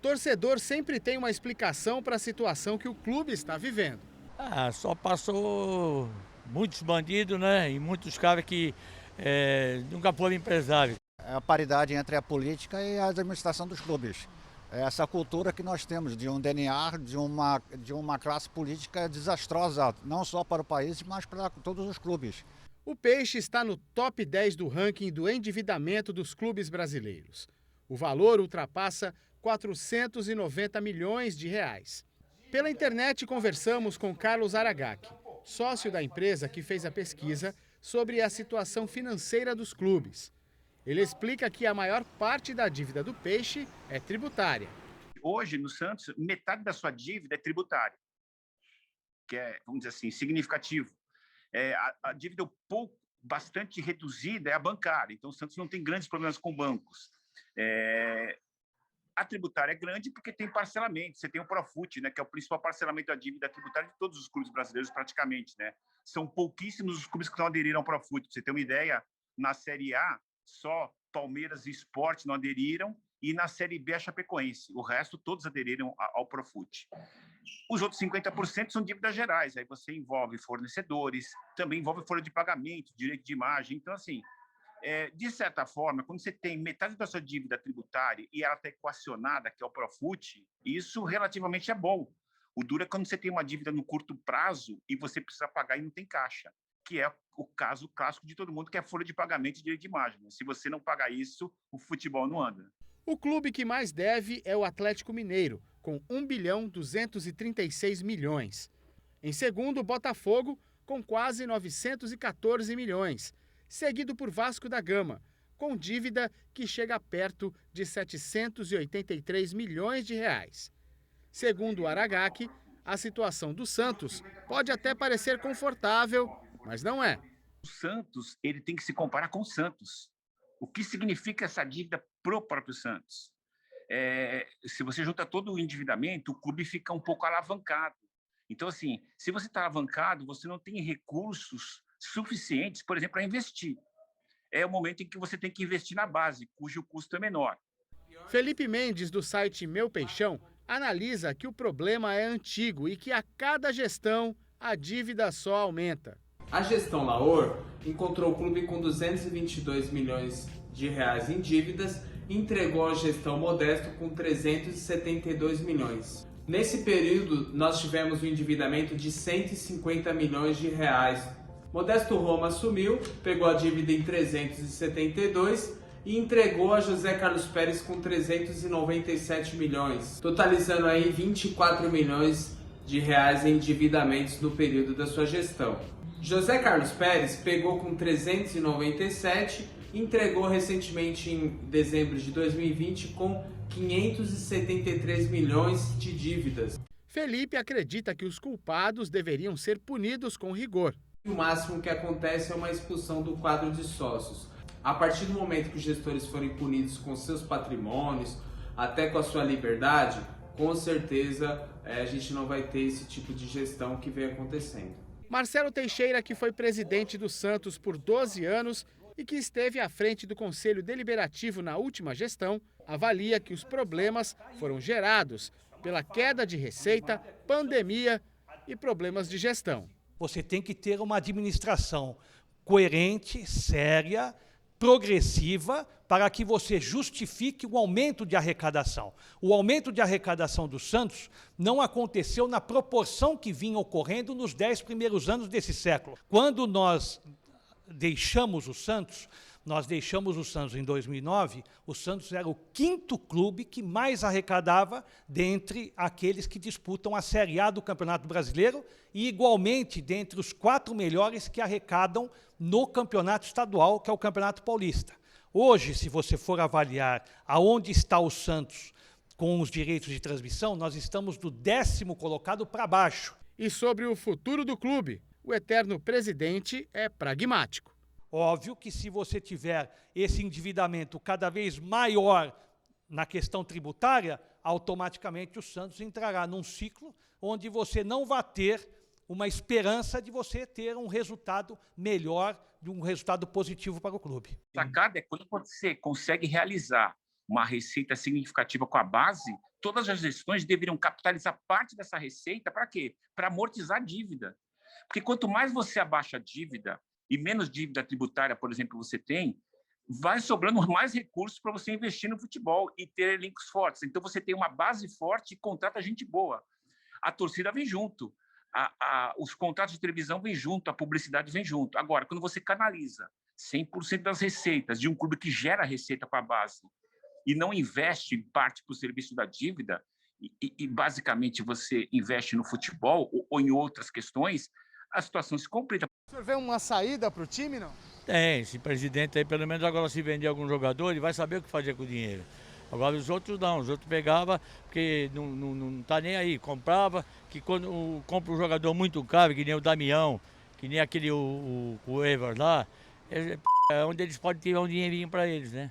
Torcedor sempre tem uma explicação para a situação que o clube está vivendo. Só passou muitos bandidos, né? E muitos caras que nunca foram empresários. É a paridade entre a política e a administração dos clubes. É essa cultura que nós temos de um DNA, de uma classe política desastrosa, não só para o país, mas para todos os clubes. O Peixe está no top 10 do ranking do endividamento dos clubes brasileiros. O valor ultrapassa 490 milhões de reais. Pela internet conversamos com Carlos Aragaki, sócio da empresa que fez a pesquisa sobre a situação financeira dos clubes. Ele explica que a maior parte da dívida do Peixe é tributária. Hoje, no Santos, metade da sua dívida é tributária, que é, vamos dizer assim, significativo. A dívida bastante reduzida é a bancária, então o Santos não tem grandes problemas com bancos. A tributária é grande porque tem parcelamento, você tem o Profut, né, que é o principal parcelamento da dívida tributária de todos os clubes brasileiros praticamente, né? São pouquíssimos os clubes que não aderiram ao Profut. Pra você ter uma ideia, na Série A, só Palmeiras e Sport não aderiram, e na Série B a Chapecoense. O resto, todos aderiram ao Profut. Os outros 50% são dívidas gerais, aí você envolve fornecedores, também envolve folha de pagamento, direito de imagem. Então, assim, de certa forma, quando você tem metade da sua dívida tributária e ela está equacionada, que é o Profut, isso relativamente é bom. O duro é quando você tem uma dívida no curto prazo e você precisa pagar e não tem caixa, que é o caso clássico de todo mundo, que é a folha de pagamento e direito de imagem. Se você não pagar isso, o futebol não anda. O clube que mais deve é o Atlético Mineiro, com 1,236 bilhões. Em segundo, o Botafogo, com quase 914 milhões, seguido por Vasco da Gama, com dívida que chega perto de 783 milhões de reais. Segundo o Aragaki, a situação do Santos pode até parecer confortável, mas não é. O Santos, ele tem que se comparar com o Santos. O que significa essa dívida para o próprio Santos? Se você junta todo o endividamento, o clube fica um pouco alavancado. Então, assim, se você está alavancado, você não tem recursos suficientes, por exemplo, para investir. É o momento em que você tem que investir na base, cujo custo é menor. Felipe Mendes, do site Meu Peixão, analisa que o problema é antigo e que a cada gestão a dívida só aumenta. A gestão Laor encontrou o clube com 222 milhões de reais em dívidas e entregou a gestão Modesto com 372 milhões. Nesse período, nós tivemos um endividamento de 150 milhões de reais. Modesto Roma assumiu, pegou a dívida em 372 e entregou a José Carlos Pérez com 397 milhões, totalizando aí 24 milhões de reais em endividamentos no período da sua gestão. José Carlos Pérez pegou com 397 e entregou recentemente em dezembro de 2020 com 573 milhões de dívidas. Felipe acredita que os culpados deveriam ser punidos com rigor. O máximo que acontece é uma expulsão do quadro de sócios. A partir do momento que os gestores forem punidos com seus patrimônios, até com a sua liberdade, com certeza a gente não vai ter esse tipo de gestão que vem acontecendo. Marcelo Teixeira, que foi presidente do Santos por 12 anos e que esteve à frente do Conselho Deliberativo na última gestão, avalia que os problemas foram gerados pela queda de receita, pandemia e problemas de gestão. Você tem que ter uma administração coerente, séria, progressiva, para que você justifique o aumento de arrecadação. O aumento de arrecadação do Santos não aconteceu na proporção que vinha ocorrendo nos 10 primeiros anos desse século. Quando nós deixamos o Santos em 2009, o Santos era o quinto clube que mais arrecadava dentre aqueles que disputam a Série A do Campeonato Brasileiro e, igualmente, dentre os 4 melhores que arrecadam no Campeonato Estadual, que é o Campeonato Paulista. Hoje, se você for avaliar aonde está o Santos com os direitos de transmissão, nós estamos do 10º colocado para baixo. E sobre o futuro do clube, o eterno presidente é pragmático. Óbvio que se você tiver esse endividamento cada vez maior na questão tributária, automaticamente o Santos entrará num ciclo onde você não vai ter uma esperança de você ter um resultado melhor, de um resultado positivo para o clube. A sacada é quando você consegue realizar uma receita significativa com a base, todas as gestões deveriam capitalizar parte dessa receita para quê? Para amortizar a dívida. Porque quanto mais você abaixa a dívida e menos dívida tributária, por exemplo, você tem, vai sobrando mais recursos para você investir no futebol e ter elencos fortes. Então, você tem uma base forte e contrata gente boa. A torcida vem junto, os contratos de televisão vêm junto, a publicidade vem junto. Agora, quando você canaliza 100% das receitas de um clube que gera receita para a base e não investe em parte para o serviço da dívida, e basicamente você investe no futebol ou em outras questões, a situação se complica. O senhor vê uma saída para o time, não? Tem, esse presidente aí, pelo menos agora se vender algum jogador, ele vai saber o que fazer com o dinheiro. Agora os outros não, os outros pegavam, porque não tá nem aí, comprava, que quando compra um jogador muito caro, que nem o Damião, que nem aquele o Ever lá, é onde eles podem tirar um dinheirinho para eles, né?